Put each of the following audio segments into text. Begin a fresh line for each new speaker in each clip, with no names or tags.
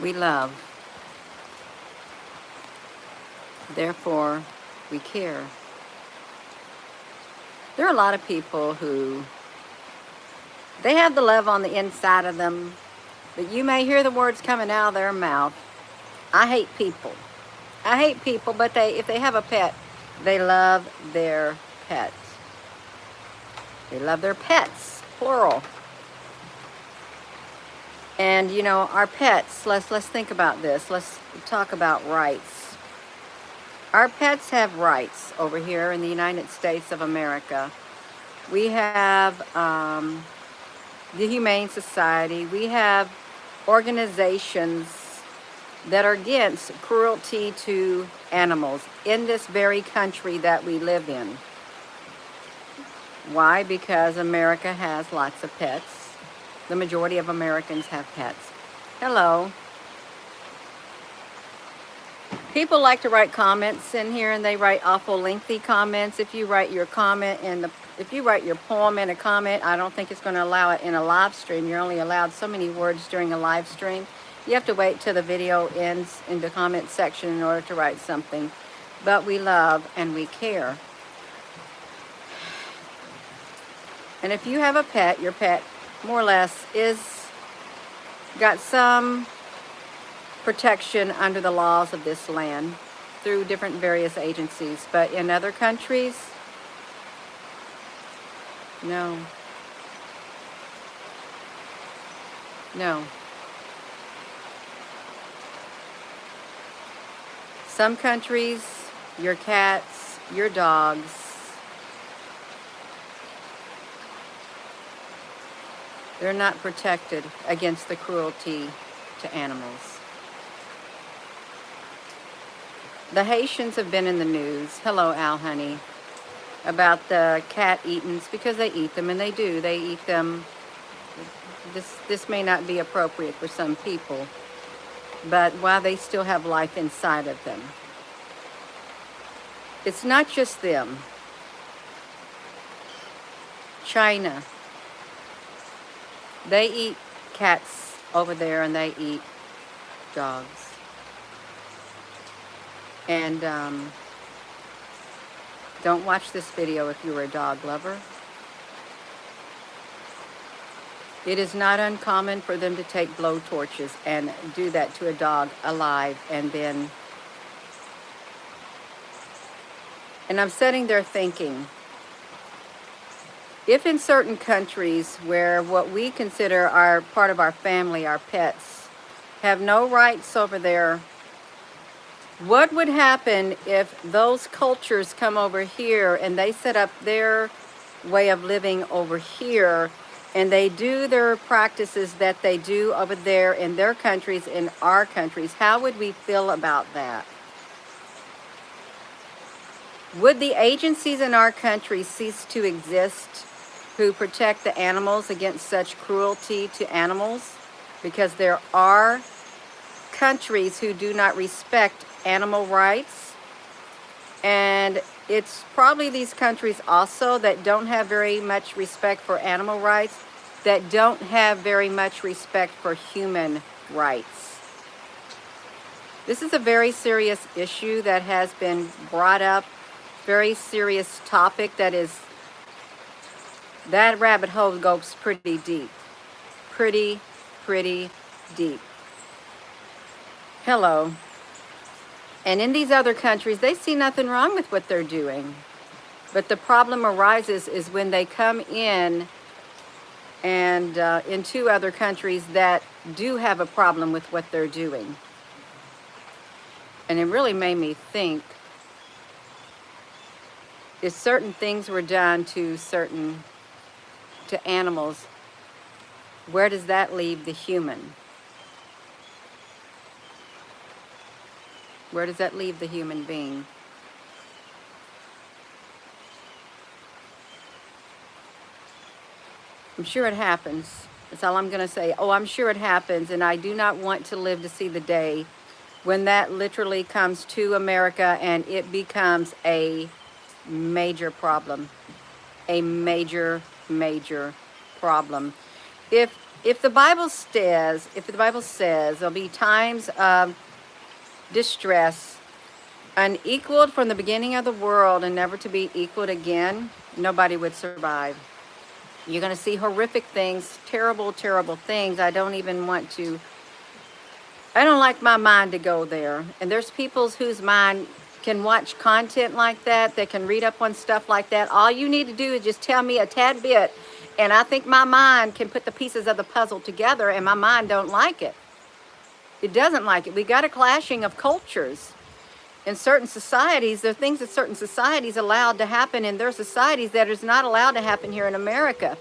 We love, therefore we care. There are a lot of people who, they have the love on the inside of them, but you may hear the words coming out of their mouth. I hate people. I hate people, but if they have a pet, they love their pets. They love their pets, plural. And you know, our pets, let's think about this. Let's talk about rights. Our pets have rights over here in the United States of America. We have the Humane Society. We have organizations that are against cruelty to animals in this very country that we live in. Why? Because America has lots of pets. The majority of Americans have pets. Hello. People like to write comments in here, and they write awful lengthy comments. If you write your comment if you write your poem in a comment, I don't think it's going to allow it in a live stream. You're only allowed so many words during a live stream. You have to wait till the video ends in the comment section in order to write something. But we love and we care. And if you have a pet, your pet more or less is got some protection under the laws of this land through different various agencies. But in other countries, no. No. Some countries, your cats, your dogs, they're not protected against the cruelty to animals. The Haitians have been in the news, hello Al Honey, about the cat eatings, because they eat them, and they do. They eat them. This may not be appropriate for some people, but while they still have life inside of them. It's not just them. China, they eat cats over there, and they eat dogs. And don't watch this video if you're a dog lover. It is not uncommon for them to take blow torches and do that to a dog alive, and then... And I'm sitting there thinking, if in certain countries where what we consider our part of our family, our pets, have no rights over there, what would happen if those cultures come over here and they set up their way of living over here, and they do their practices that they do over there in their countries, in our countries? How would we feel about that? Would the agencies in our country cease to exist who protect the animals against such cruelty to animals? Because there are countries who do not respect animal rights, and it's probably these countries also that don't have very much respect for animal rights, that don't have very much respect for human rights. This is a very serious issue that has been brought up, very serious topic that rabbit hole goes pretty deep. Pretty deep. Hello. And in these other countries, they see nothing wrong with what they're doing. But the problem arises is when they come in and into other countries that do have a problem with what they're doing. And it really made me think, if certain things were done to animals, where does that leave the human? Where does that leave the human being? I'm sure it happens. That's all I'm going to say. Oh, I'm sure it happens, and I do not want to live to see the day when that literally comes to America and it becomes a major problem. A major problem. If the Bible says there'll be times of distress unequaled from the beginning of the world and never to be equaled again, nobody would survive. You're going to see horrific things, terrible, terrible things. I don't like my mind to go there. And there's people whose mind can watch content like that, that can read up on stuff like that. All you need to do is just tell me a tad bit, and I think my mind can put the pieces of the puzzle together, and my mind don't like it. It doesn't like it. We got a clashing of cultures. In certain societies, there are things that certain societies allowed to happen in their societies that is not allowed to happen here in America.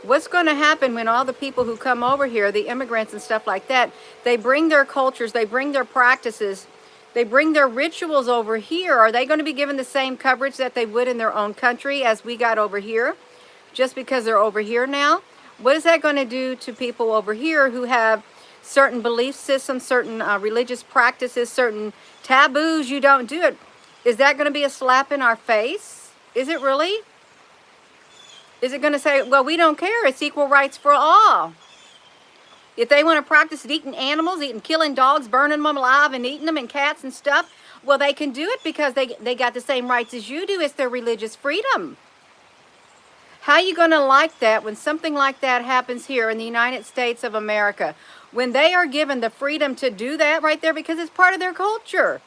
What's going to happen when all the people who come over here, the immigrants and stuff like that, they bring their cultures, they bring their practices, they bring their rituals over here? Are they going to be given the same coverage that they would in their own country as we got over here, just because they're over here now? What is that going to do to people over here who have certain belief systems, certain religious practices, certain taboos? You don't do it. Is that going to be a slap in our face? Is it really? Is it going to say, well, we don't care, it's equal rights for all? If they want to practice eating animals, killing dogs, burning them alive and eating them, and cats and stuff, well, they can do it because they got the same rights as you do. It's their religious freedom. How are you going to like that when something like that happens here in the United States of America? When they are given the freedom to do that right there because it's part of their culture.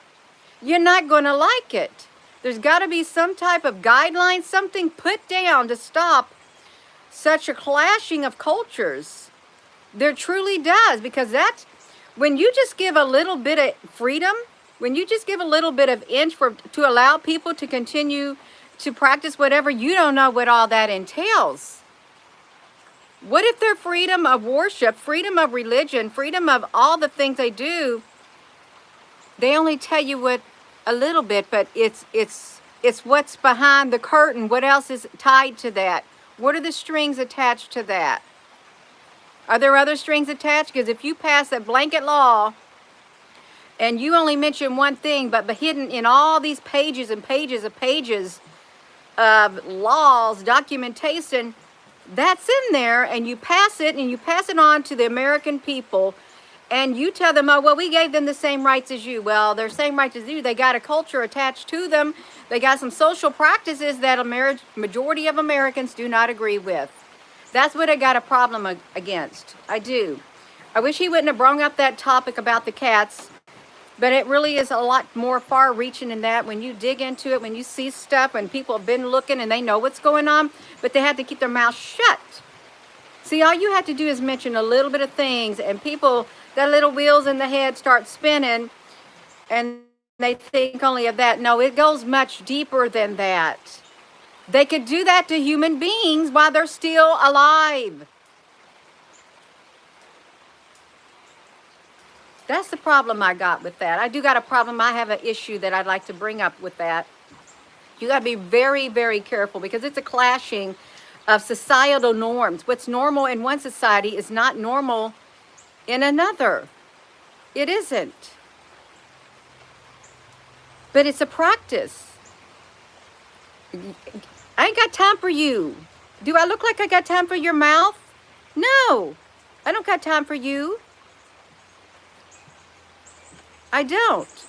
You're not going to like it. There's got to be some type of guideline, something put down to stop such a clashing of cultures. There truly does, because that's when you just give a little bit of freedom, when you just give a little bit of inch to allow people to continue to practice whatever, you don't know what all that entails. What if their freedom of worship, freedom of religion, freedom of all the things they do, they only tell you what a little bit, but it's what's behind the curtain. What else is tied to that? What are the strings attached to that? Are there other strings attached? Because if you pass a blanket law and you only mention one thing, but hidden in all these pages and pages of laws, documentation, that's in there, and you pass it on to the American people, and you tell them, oh, well, we gave them the same rights as you. Well, their same rights as you, they got a culture attached to them. They got some social practices that a majority of Americans do not agree with. That's what I got a problem against. I do. I wish he wouldn't have brought up that topic about the cats, but it really is a lot more far-reaching than that. When you dig into it, when you see stuff, when people have been looking and they know what's going on, but they have to keep their mouth shut. See, all you have to do is mention a little bit of things, and people, that little wheels in the head start spinning, and they think only of that. No, it goes much deeper than that. They could do that to human beings while they're still alive. That's the problem I got with that. I do got a problem. I have an issue that I'd like to bring up with that. You got to be very, very careful, because it's a clashing of societal norms. What's normal in one society is not normal in another. It isn't. But it's a practice. I ain't got time for you. Do I look like I got time for your mouth? No, I don't got time for you. I don't.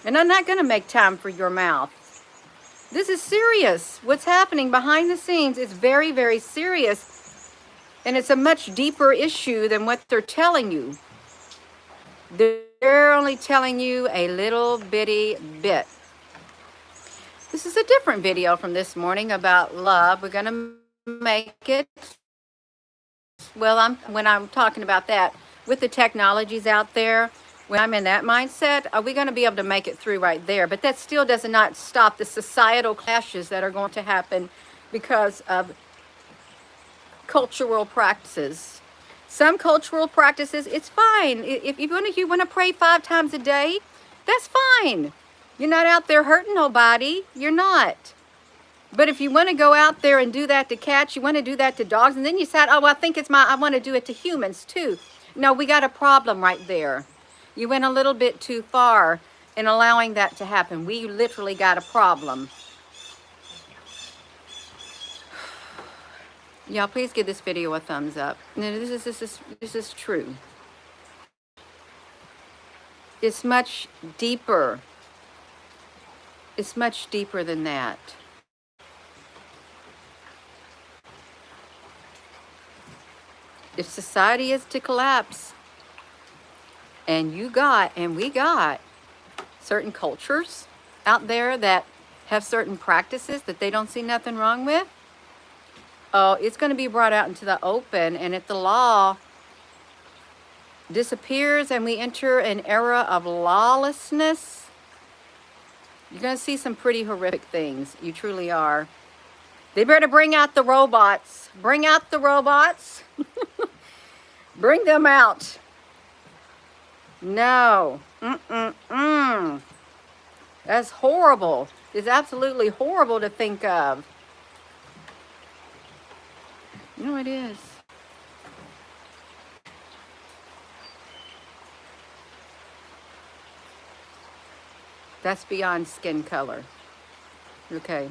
And I'm not going to make time for your mouth. This is serious. What's happening behind the scenes is very, very serious. And it's a much deeper issue than what they're telling you. They're only telling you a little bitty bit. This is a different video from this morning about love. We're going to make it, well, when I'm talking about that, with the technologies out there, when I'm in that mindset, are we going to be able to make it through right there? But that still does not stop the societal clashes that are going to happen because of cultural practices. Some cultural practices, it's fine. If you want to pray 5 times a day, that's fine. You're not out there hurting nobody. You're not. But if you want to go out there and do that to cats, you want to do that to dogs, and then you said, oh, I think I want to do it to humans too. No, we got a problem right there. You went a little bit too far in allowing that to happen. We literally got a problem. Y'all, please give this video a thumbs up. Now, this is true. It's much deeper. It's much deeper than that. If society is to collapse, and we got certain cultures out there that have certain practices that they don't see nothing wrong with, oh, it's going to be brought out into the open. And if the law disappears and we enter an era of lawlessness, you're going to see some pretty horrific things. You truly are. They better bring out the robots. Bring out the robots. Bring them out. No. That's horrible. It's absolutely horrible to think of. No, it is. That's beyond skin color. Okay.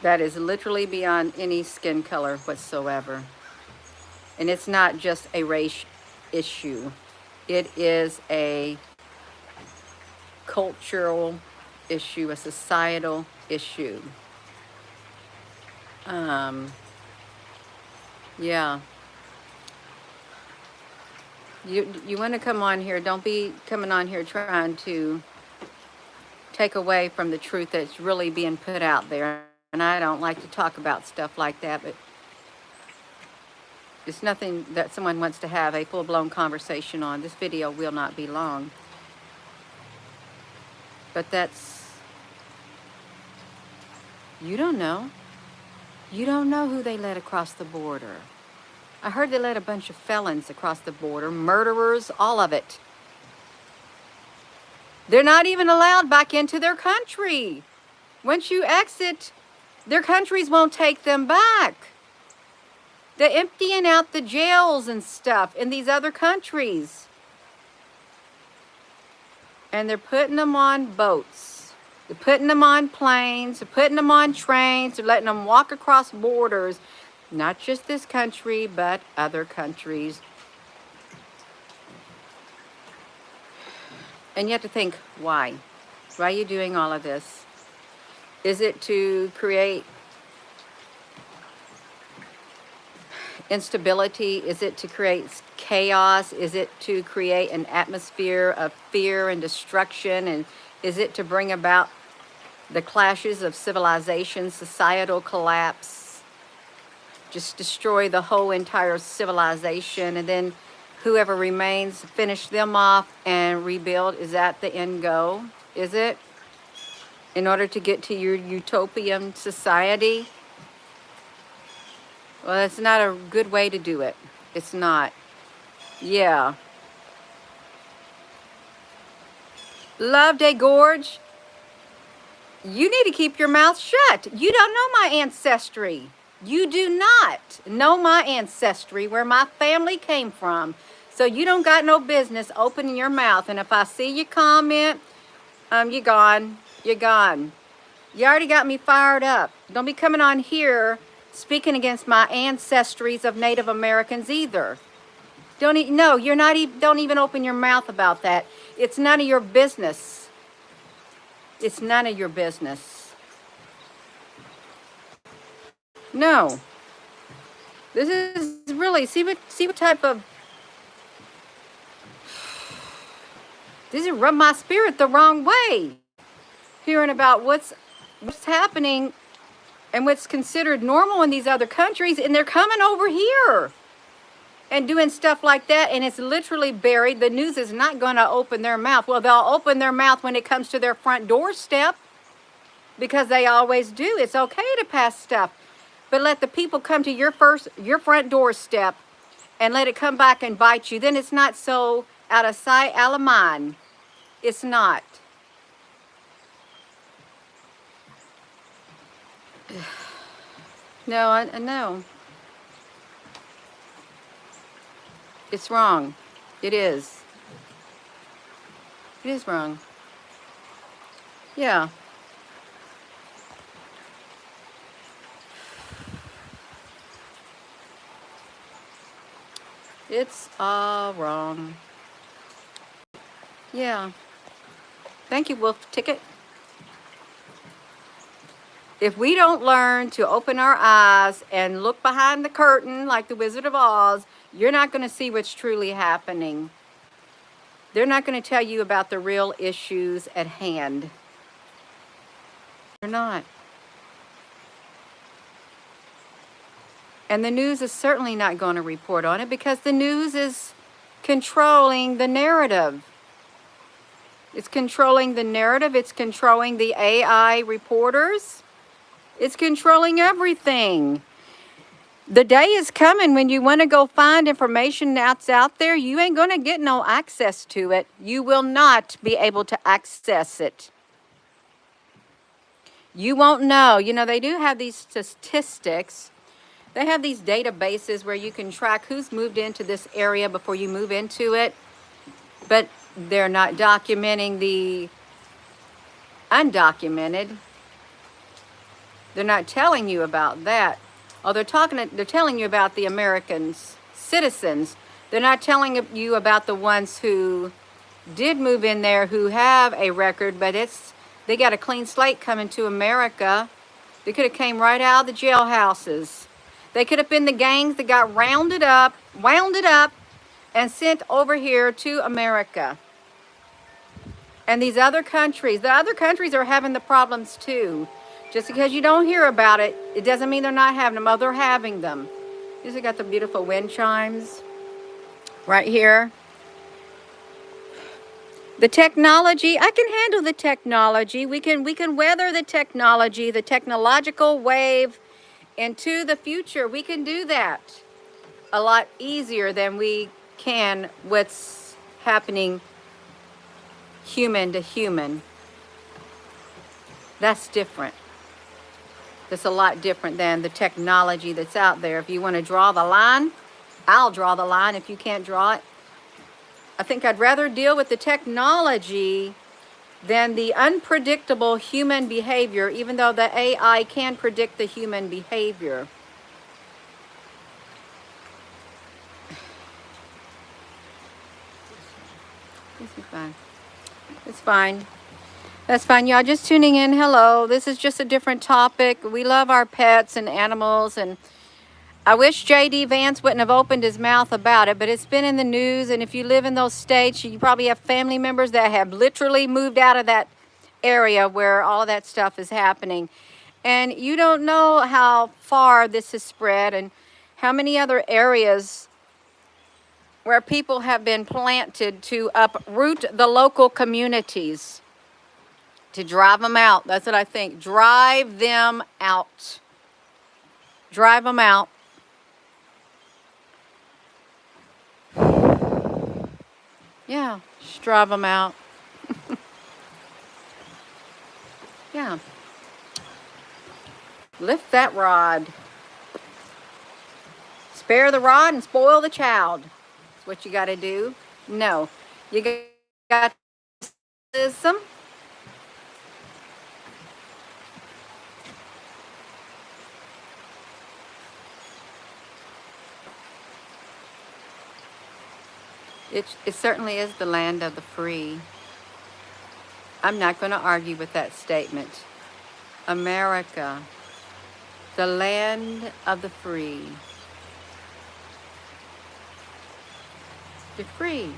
That is literally beyond any skin color whatsoever. And it's not just a race issue. It is a cultural issue, a societal issue. Yeah. You want to come on here, don't be coming on here trying to take away from the truth that's really being put out there. And I don't like to talk about stuff like that, but it's nothing that someone wants to have a full-blown conversation on. This video will not be long. But you don't know. You don't know who they let across the border. I heard they let a bunch of felons across the border, murderers, all of it. They're not even allowed back into their country. Once you exit, their countries won't take them back. They're emptying out the jails and stuff in these other countries. And they're putting them on boats. They're putting them on planes. They're putting them on trains. They're letting them walk across borders. Not just this country, but other countries. And you have to think, why? Why are you doing all of this? Is it to create instability? Is it to create chaos? Is it to create an atmosphere of fear and destruction? And is it to bring about the clashes of civilization, societal collapse? Just destroy the whole entire civilization, and then whoever remains, finish them off and rebuild? Is that the end goal? Is it? In order to get to your utopian society? Well, that's not a good way to do it. It's not. Yeah. Love Day Gorge, you need to keep your mouth shut. You don't know my ancestry. You do not know my ancestry, where my family came from. So you don't got no business opening your mouth. And if I see you comment, you're gone. You're gone. You already got me fired up. Don't be coming on here speaking against my ancestries of Native Americans either. Don't even open your mouth about that. It's none of your business. It's none of your business. No. This is really, see what type of, this is rub my spirit the wrong way. Hearing about what's happening and what's considered normal in these other countries, and they're coming over here and doing stuff like that, and it's literally buried. The news is not going to open their mouth. Well, they'll open their mouth when it comes to their front doorstep, because they always do. It's okay to pass stuff, but let the people come to your front doorstep and let it come back and bite you. Then it's not so out of sight, out of mind. It's not. No, I know. It's wrong. It is. It is wrong. Yeah. It's all wrong. Yeah. Thank you, Wolf Ticket. If we don't learn to open our eyes and look behind the curtain like the Wizard of Oz, you're not going to see what's truly happening. They're not going to tell you about the real issues at hand. They're not. And the news is certainly not going to report on it because the news is controlling the narrative. It's controlling the narrative. It's controlling the AI reporters. It's controlling everything. The day is coming when you want to go find information that's out there, you ain't going to get no access to it. You will not be able to access it. You won't know. You know, they do have these statistics. They have these databases where you can track who's moved into this area before you move into it. But they're not documenting the undocumented. They're not telling you about that. Oh, they're telling you about the Americans, citizens. They're not telling you about the ones who did move in there, who have a record, but they got a clean slate coming to America. They could have came right out of the jailhouses. They could have been the gangs that got wound up, and sent over here to America. And these other countries, the other countries are having the problems too. Just because you don't hear about it, it doesn't mean they're not having them. Oh, they're having them. These have got the beautiful wind chimes right here. The technology, I can handle the technology. We can weather the technology, the technological wave into the future. We can do that a lot easier than we can what's happening human to human. That's different. That's a lot different than the technology that's out there. If you want to draw the line, I'll draw the line if you can't draw it. I think I'd rather deal with the technology than the unpredictable human behavior, even though the AI can predict the human behavior. It's fine. It's fine. That's fine, y'all. Just tuning in. Hello. This is just a different topic. We love our pets and animals, and I wish J.D. Vance wouldn't have opened his mouth about it, but it's been in the news, and if you live in those states, you probably have family members that have literally moved out of that area where all of that stuff is happening. And you don't know how far this has spread and how many other areas where people have been planted to uproot the local communities, to drive them out. That's what I think. Drive them out. Drive them out. Yeah, just drive them out. Yeah. Lift that rod. Spare the rod and spoil the child. That's what you got to do. No, you got some. It certainly is the land of the free. I'm not going to argue with that statement. America, the land of the free. You're free.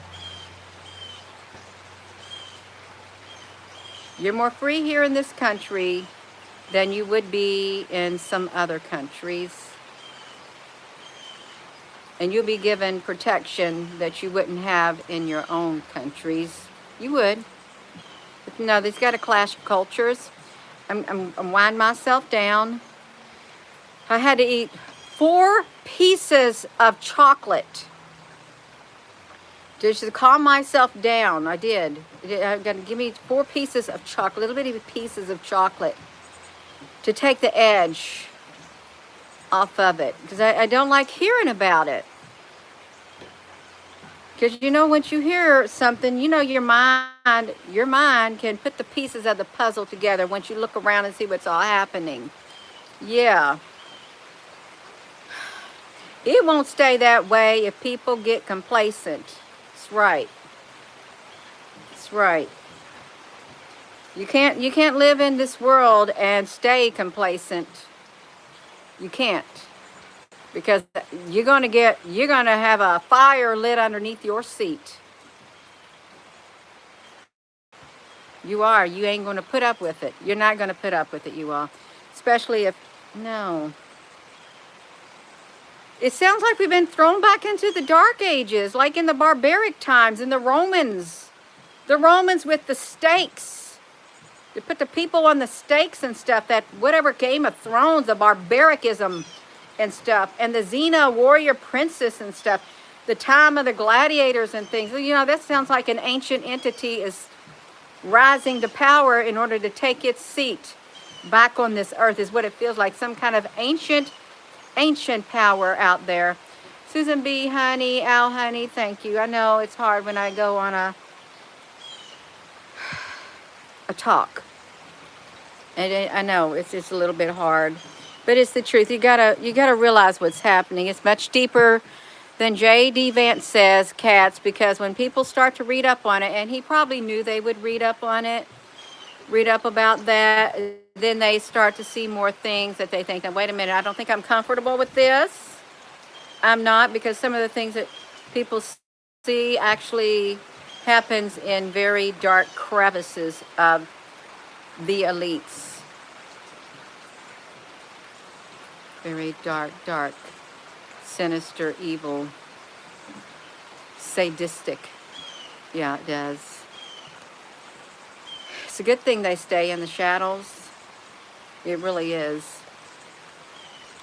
You're more free here in this country than you would be in some other countries. And you'll be given protection that you wouldn't have in your own countries. You would. But no, there's got a clash of cultures. I'm winding myself down. I had to eat 4 pieces of chocolate just to calm myself down. I did. I got to give me 4 pieces of chocolate, little bitty pieces of chocolate, to take the edge off of it, because I don't like hearing about it. Because you know, once you hear something, you know, your mind can put the pieces of the puzzle together once you look around and see what's all happening. Yeah. It won't stay that way if people get complacent. That's right. That's right. You can't live in this world and stay complacent. You can't. Because you're going to have a fire lit underneath your seat. You are. You ain't going to put up with it. You're not going to put up with it, you all. Especially if, no. It sounds like we've been thrown back into the dark ages, like in the barbaric times, in the Romans. The Romans with the stakes. They put the people on the stakes and stuff, that whatever Game of Thrones, the barbaricism and stuff, and the Xena warrior princess and stuff, the time of the gladiators and things. You know, that sounds like an ancient entity is rising to power in order to take its seat back on this earth, is what it feels like. Some kind of ancient power out there. Susan B, honey, Al, honey, thank you. I know it's hard when I go on a talk, and I know it's just a little bit hard, but it's the truth. You gotta realize what's happening. It's much deeper than J.D. Vance says, cats, because when people start to read up on it, and he probably knew they would read up on it, read up about that, then they start to see more things that they think, now, wait a minute, I don't think I'm comfortable with this. I'm not, because some of the things that people see actually happens in very dark crevices of the elites. Very dark, sinister, evil, sadistic. Yeah, it does. It's a good thing they stay in the shadows. It really is.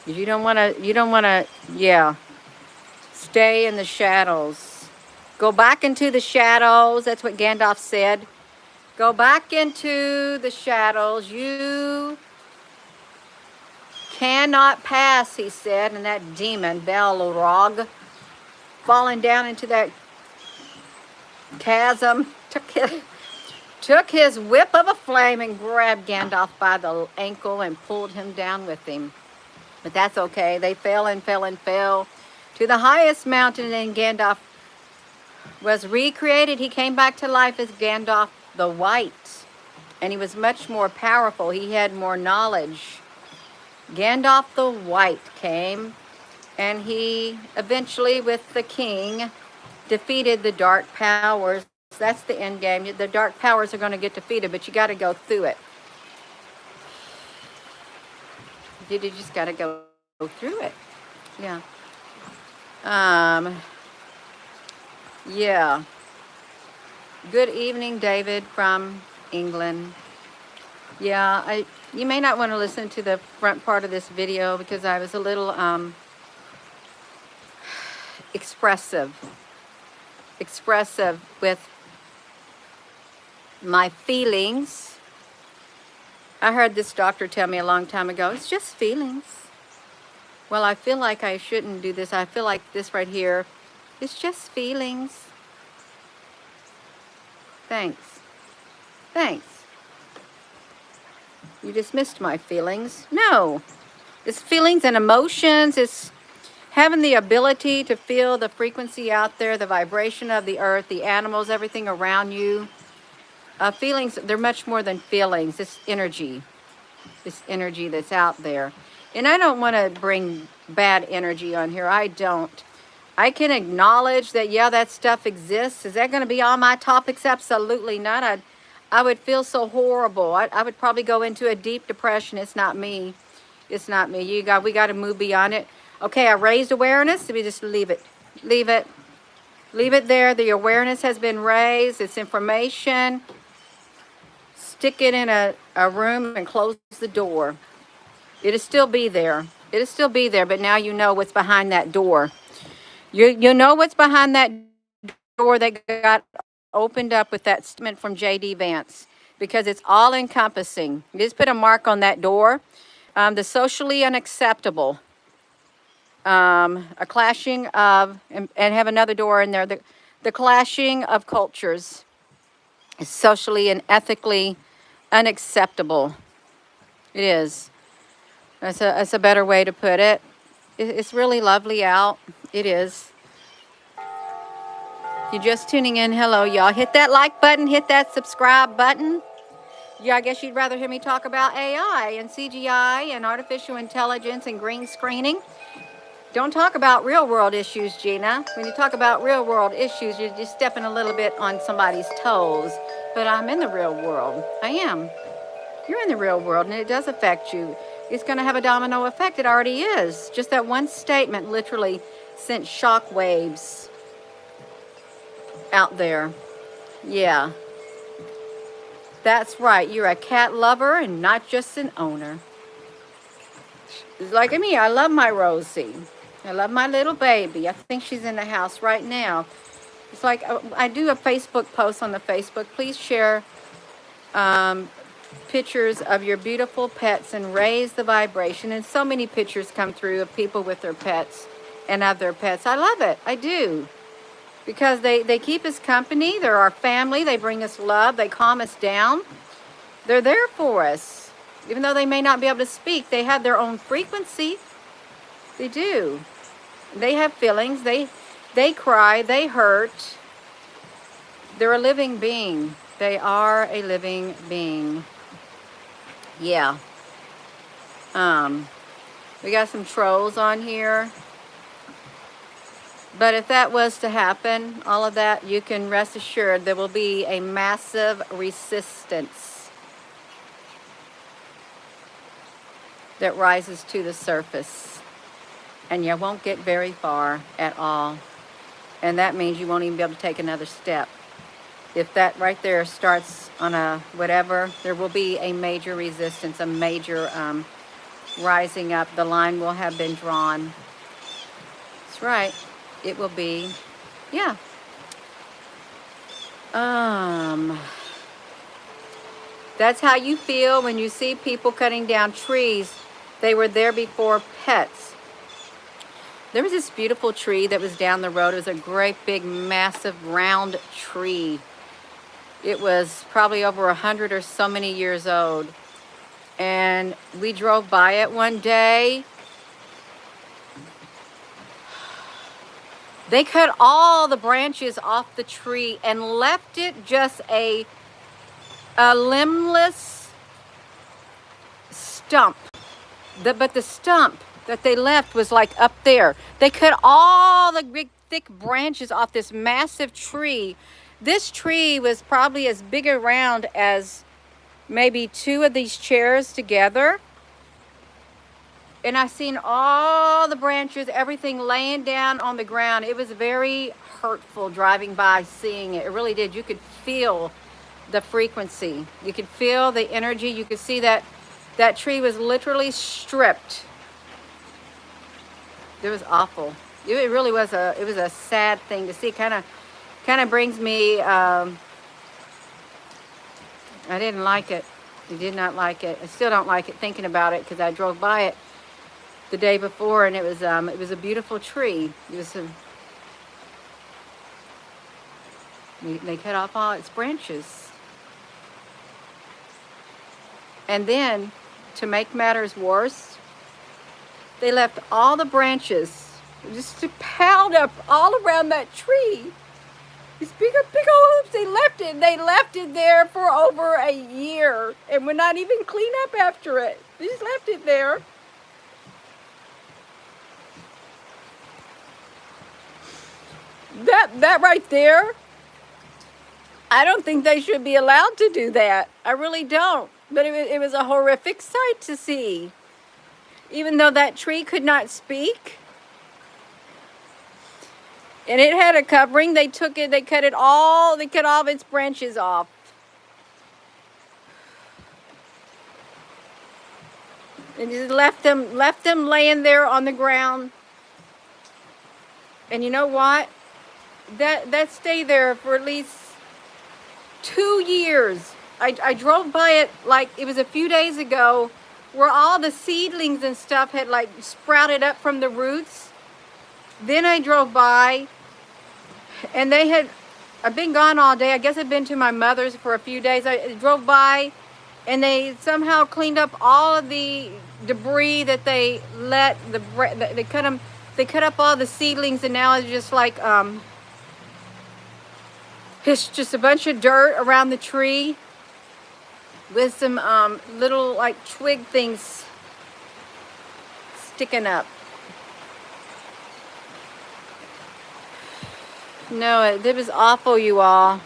You don't want to, yeah, stay in the shadows. Go back into the shadows. That's what Gandalf said. Go back into the shadows. You cannot pass, he said, and that demon, Balrog, falling down into that chasm, took his whip of a flame and grabbed Gandalf by the ankle and pulled him down with him. But that's okay. They fell and fell and fell to the highest mountain, and Gandalf was recreated. He came back to life as Gandalf the White, and he was much more powerful. He had more knowledge. Gandalf the White came, and he eventually, with the king, defeated the dark powers. That's the end game. The dark powers are going to get defeated, but you got to go through it. You just got to go through it. Yeah. Yeah. Good evening, David from England. Yeah, you may not want to listen to the front part of this video because I was a little expressive with my feelings. I heard this doctor tell me a long time ago, it's just feelings. Well, I feel like I shouldn't do this. I feel like this right here, it's just feelings. Thanks. You dismissed my feelings. No. It's feelings and emotions. It's having the ability to feel the frequency out there, the vibration of the earth, the animals, everything around you. Feelings, they're much more than feelings. It's energy. This energy that's out there. And I don't want to bring bad energy on here. I don't. I can acknowledge that, yeah, that stuff exists. Is that going to be all my topics? Absolutely not. I would feel so horrible. I would probably go into a deep depression. It's not me. It's not me. We got to move beyond it. Okay, I raised awareness. We just leave it. Leave it there. The awareness has been raised. It's information. Stick it in a room and close the door. It'll still be there. It'll still be there, but now you know what's behind that door. You know what's behind that door that got opened up with that statement from J.D. Vance, because it's all encompassing. You just put a mark on that door. The socially unacceptable, a clashing of, and have another door in there, the clashing of cultures is socially and ethically unacceptable. It is. That's a better way to put it. It's really lovely out. It is. If you're just tuning in, hello, y'all. Hit that like button, hit that subscribe button. Yeah, I guess you'd rather hear me talk about AI and CGI and artificial intelligence and green screening. Don't talk about real world issues, Gina. When you talk about real world issues, you're just stepping a little bit on somebody's toes. But I'm in the real world. I am. You're in the real world, and it does affect you. It's going to have a domino effect. It already is. Just that one statement literally sent shock waves out there. Yeah. That's right. You're a cat lover and not just an owner. It's like me. I love my Rosie. I love my little baby. I think she's in the house right now. It's like I do a Facebook post on the Facebook. Please share pictures of your beautiful pets and raise the vibration. And so many pictures come through of people with their pets and of their pets. I love it. I do. Because they keep us company. They're our family. They bring us love. They calm us down. They're there for us. Even though they may not be able to speak, they have their own frequency. They do. They have feelings. They cry. They hurt. They're a living being. They are a living being. Yeah. We got some trolls on here. But if that was to happen, all of that, you can rest assured there will be a massive resistance that rises to the surface. And you won't get very far at all. And that means you won't even be able to take another step. If that right there starts on a whatever, there will be a major resistance, a major rising up. The line will have been drawn. That's right. It will be, yeah. That's how you feel when you see people cutting down trees. They were there before pets. There was this beautiful tree that was down the road. It was a great big massive round tree. It was probably over 100 or so many years old. And we drove by it one day. They cut all the branches off the tree and left it just a limbless stump. But the stump that they left was like up there. They cut all the big thick branches off this massive tree. This tree was probably as big around as maybe two of these chairs together. And I seen all the branches, everything laying down on the ground. It was very hurtful driving by, seeing it. It really did. You could feel the frequency. You could feel the energy. You could see that that tree was literally stripped. It was awful. It really was a sad thing to see. Kind of brings me. I didn't like it. I did not like it. I still don't like it thinking about it because I drove by it the day before, and it was a beautiful tree. It was they cut off all its branches, and then to make matters worse, they left all the branches just piled up all around that tree. These big old hoops. They left it there for over a year, and would not even clean up after it. They just left it there. That right there, I don't think they should be allowed to do that. I really don't. But it was a horrific sight to see. Even though that tree could not speak, and it had a covering, they cut all of its branches off. And just left them laying there on the ground. And you know what? That stayed there for at least 2 years. I drove by it like it was a few days ago, where all the seedlings and stuff had like sprouted up from the roots. Then I drove by, and I've been gone all day. I guess I've been to my mother's for a few days. I drove by, and they somehow cleaned up all of the debris that they let they cut up all the seedlings, and now it's just like it's just a bunch of dirt around the tree with some little like twig things sticking up. No, it was awful, you all.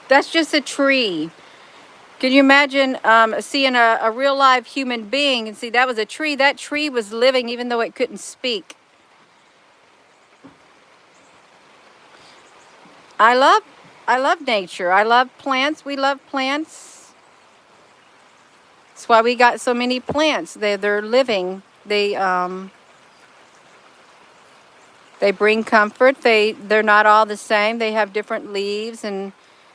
That's just a tree. Can you imagine seeing a real live human being and see that was a tree? That tree was living even though it couldn't speak. I love nature. I love plants. We love plants. That's why we got so many plants. They're living. They bring comfort. They're not all the same. They have different leaves, and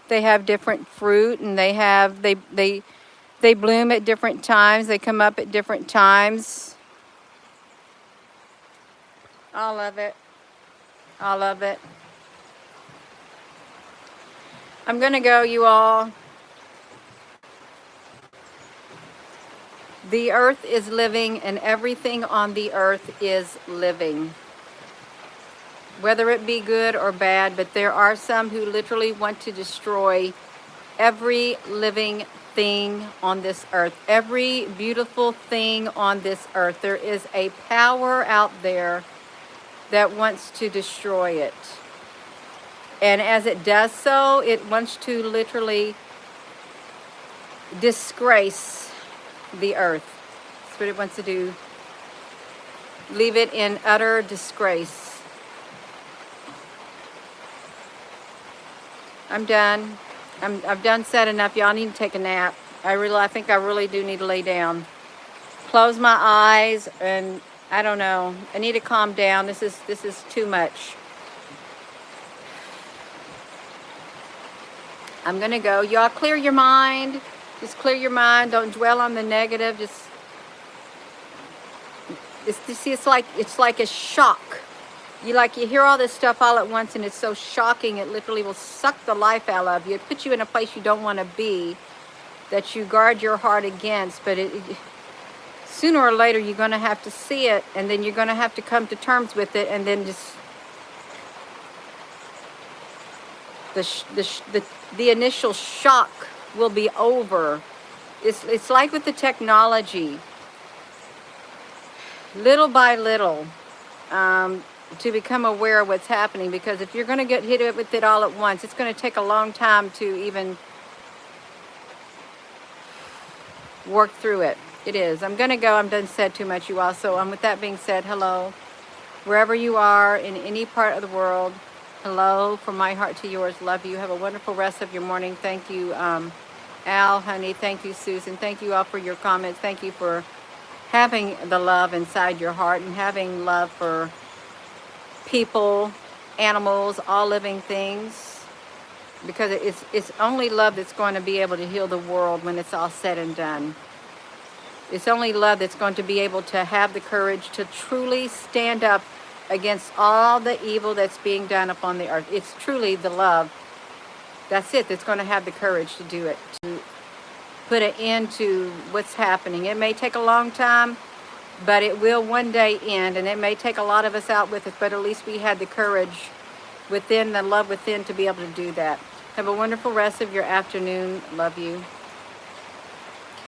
they have different fruit, and they bloom at different times. They come up at different times. I love it. I love it. I'm gonna go, you all. The earth is living, and everything on the earth is living, whether it be good or bad. But there are some who literally want to destroy every living thing on this earth, every beautiful thing on this earth. There is a power out there that wants to destroy it. And as it does so, it wants to literally disgrace the earth. That's what it wants to do. Leave it in utter disgrace. I'm done. I've done said enough. Y'all need to take a nap. I think I really do need to lay down. Close my eyes, and I don't know. I need to calm down. This is too much. I'm gonna go. Y'all clear your mind. Just clear your mind. Don't dwell on the negative. It's like a shock. You hear all this stuff all at once, and it's so shocking. It literally will suck the life out of you. It puts you in a place you don't want to be, that you guard your heart against. But sooner or later, you're going to have to see it, and then you're going to have to come to terms with it, and then just the initial shock will be over. It's like with the technology, little by little, to become aware of what's happening. Because if you're going to get hit with it all at once, it's going to take a long time to even work through it. It is. I'm going to go. I'm done said too much, you all. So with that being said, hello, wherever you are in any part of the world. Hello, from my heart to yours. Love you. Have a wonderful rest of your morning. Thank you, Al, honey. Thank you, Susan. Thank you all for your comments. Thank you for having the love inside your heart and having love for people, animals, all living things. Because it's only love that's going to be able to heal the world when it's all said and done. It's only love that's going to be able to have the courage to truly stand up against all the evil that's being done upon the earth. It's truly the love. That's it. That's going to have the courage to do it, to put an end to what's happening. It may take a long time, but it will one day end, and it may take a lot of us out with it, but at least we had the courage within, the love within, to be able to do that. Have a wonderful rest of your afternoon. Love you.